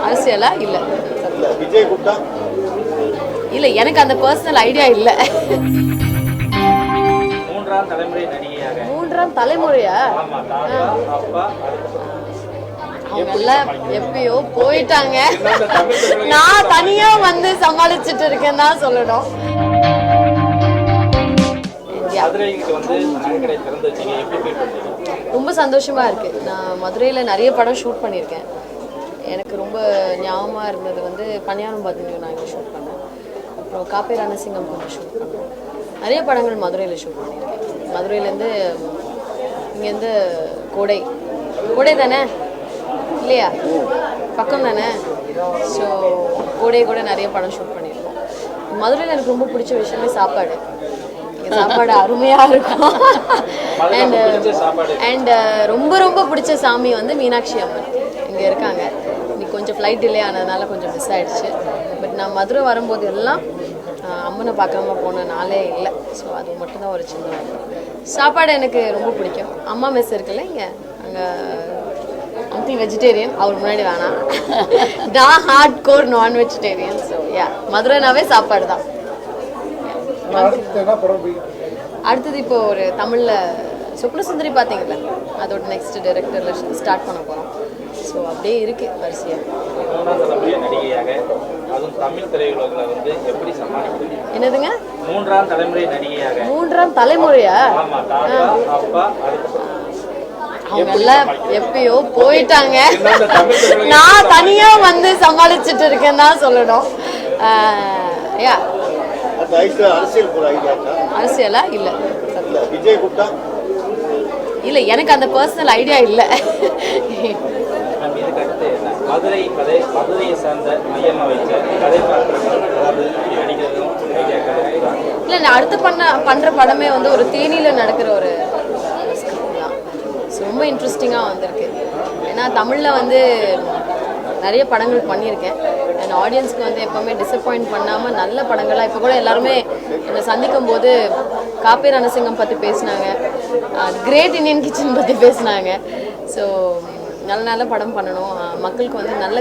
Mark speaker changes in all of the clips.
Speaker 1: அரசியலா இல்ல
Speaker 2: விஜய் கூப்பிட்டா
Speaker 1: இல்ல, எனக்கு அந்த பர்சனல் ஐடியா இல்ல. மூன்றாம் தலைமுறையா? அவங்க எல்லாம் எப்பயோ போயிட்டாங்க. நான் தனியா வந்து சமாளிச்சுட்டு இருக்கேன் தான் சொல்லணும். ரொம்ப சந்தோஷமா இருக்கு. நான் மதுரையில் நிறைய படம் ஷூட் பண்ணியிருக்கேன். எனக்கு ரொம்ப ஞாபகமாக இருந்தது வந்து பணியாரம் பார்த்தீங்கன்னா நான் இங்கே ஷூட் பண்ணேன். அப்புறம் காப்பே ரணசிங்கம் கொஞ்சம் ஷூட் பண்ணேன். நிறைய படங்கள் மதுரையில் ஷூட் பண்ணியிருக்கேன். மதுரையிலேருந்து இங்கேருந்து கோடை தானே இல்லையா, பக்கம் தானே. ஸோ கோடை கூட நிறைய படம் ஷூட் பண்ணியிருக்கோம். மதுரையில் எனக்கு ரொம்ப பிடிச்ச விஷயமே சாப்பாடு. சாப்பாடு அருமையாக இருக்கும். அண்ட் ரொம்ப ரொம்ப பிடிச்ச சாமி வந்து மீனாட்சி அம்மன் இங்கே இருக்காங்க. இன்னைக்கு கொஞ்சம் ஃப்ளைட் டிலே ஆனதுனால கொஞ்சம் மிஸ் ஆகிடுச்சு. பட் நான் மதுரை வரும்போது எல்லாம் அம்மனை பார்க்காம போன நாளே இல்லை. ஸோ அது மட்டும்தான் ஒரு சின்ன சாப்பாடு எனக்கு ரொம்ப பிடிக்கும். அம்மா மெஸ் இருக்குல்ல இங்கே, அங்கே அங்கிள் வெஜிடேரியன், அவர் முன்னாடி வேணாம். நான் ஹார்ட் கோர் நான் வெஜிடேரியன். ஸோ மதுரைனாவே சாப்பாடு தான். அடுத்தது இப்போ ஒரு தமிழில் சுப்னசுந்தரி பார்த்தீங்கல்ல, அதோட நெக்ஸ்ட் டைரக்டரில் ஸ்டார்ட் பண்ண போகிறோம். ஸோ அப்படியே இருக்கு வரிசையாக. என்னதுங்க? மூன்றாம் தலைமுறையா? அவங்க எல்லாம் எப்பயோ போயிட்டாங்க. நான் தனியா வந்து சமாளிச்சுட்டு இருக்கேன் தான் சொல்லணும். அரசியலா இல்ல
Speaker 2: விஜய் கூப்பிட்டா
Speaker 1: இல்ல, எனக்கு அந்த பர்சனல் ஐடியா இல்ல. இல்ல, நான் அடுத்து பண்ற படமே வந்து ஒரு தேனியில நடக்கிற ஒரு ரொம்ப இன்ட்ரெஸ்டிங்காக வந்திருக்கு. ஏன்னா தமிழில் வந்து நிறைய படங்கள் பண்ணியிருக்கேன். அண்ட் ஆடியன்ஸ்க்கு வந்து எப்போவுமே டிசப்பாயிண்ட் பண்ணாமல் நல்ல படங்களாக இப்போ கூட எல்லாருமே என்னை சந்திக்கும் போது காப்பே ரணசிங்கம் பற்றி பேசினாங்க, கிரேட் இந்தியன் கிச்சன் பற்றி பேசினாங்க. ஸோ நல்ல நல்ல படம் பண்ணணும், மக்களுக்கு வந்து நல்ல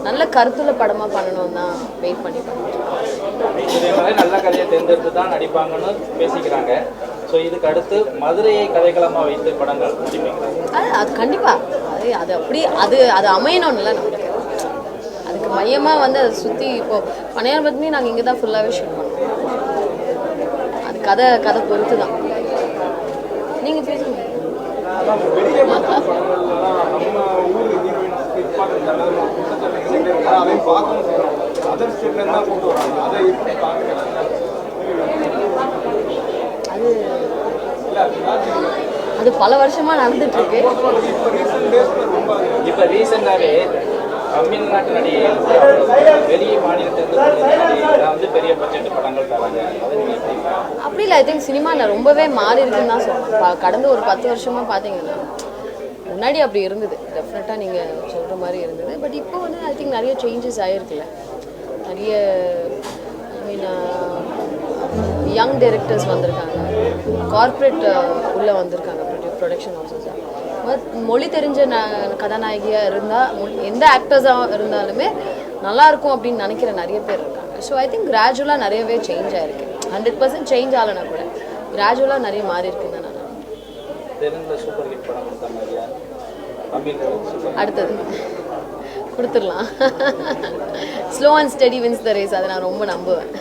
Speaker 1: நல்ல கருத்துள்ள படமாக பண்ணணும் தான் வெயிட் பண்ணி பண்ணிட்டு
Speaker 3: நல்ல கதையை தேர்ந்தெடுத்து தான் நடிப்பாங்கன்னு பேசிக்கிறாங்க. ஸோ இதுக்கு அடுத்து மதுரையை கதைக்களமாக வைத்து படங்கள்
Speaker 1: அது கண்டிப்பாக அது அப்படி அது அமையணும்ல நமக்கு. அதுக்கு மையமாக வந்து அதை சுற்றி இப்போது பனையார் பத்மி நாங்கள் இங்கே தான் ஃபுல்லாகவே ஷூட் பண்ணுவோம். அது கதை பொறுத்து தான். நீங்கள் பேசுங்க. அது பல வருஷமா நடந்துட்டு இருக்கு.
Speaker 3: இப்ப ரீசெண்டாவே தமிழ்நாட்டு நடிகை வெளிய மாநிலத்திலிருந்து வந்து பெரிய பட்ஜெட் படங்கள் தராங்க.
Speaker 1: அப்படி இல்லை, ஐ திங்க் சினிமாவில் ரொம்பவே மாறி இருக்குன்னு தான் சொல்லணும். கடந்த ஒரு 10 வருஷமா பார்த்தீங்கன்னா, முன்னாடி அப்படி இருந்தது, டெஃபினட்டாக நீங்கள் சொல்கிற மாதிரி இருந்தது. பட் இப்போ வந்து ஐ திங்க் நிறைய சேஞ்சஸ் ஆகிருக்குல்ல. நிறைய யங் டைரக்டர்ஸ் வந்திருக்காங்க, கார்ப்பரேட் உள்ளே வந்திருக்காங்க, ப்ரொடக்ஷன் ஹவுசஸ். மொழி தெரிஞ்ச கதாநாயகியாக இருந்தால் எந்த ஆக்டர்ஸாக இருந்தாலுமே நல்லாயிருக்கும் அப்படின்னு நினைக்கிற நிறைய பேர் இருக்காங்க. ஸோ ஐ திங்க் கிராஜுவலாக நிறையவே சேஞ்ச் ஆகிருக்கு. 100% சேஞ்ச் ஆகலைன்னா கூட கிராஜுவலாக நிறைய மாறி இருக்குன்னு நான் அடுத்தது கொடுத்துடலாம். Slow and steady wins the race, அதை நான் ரொம்ப நம்புவேன்.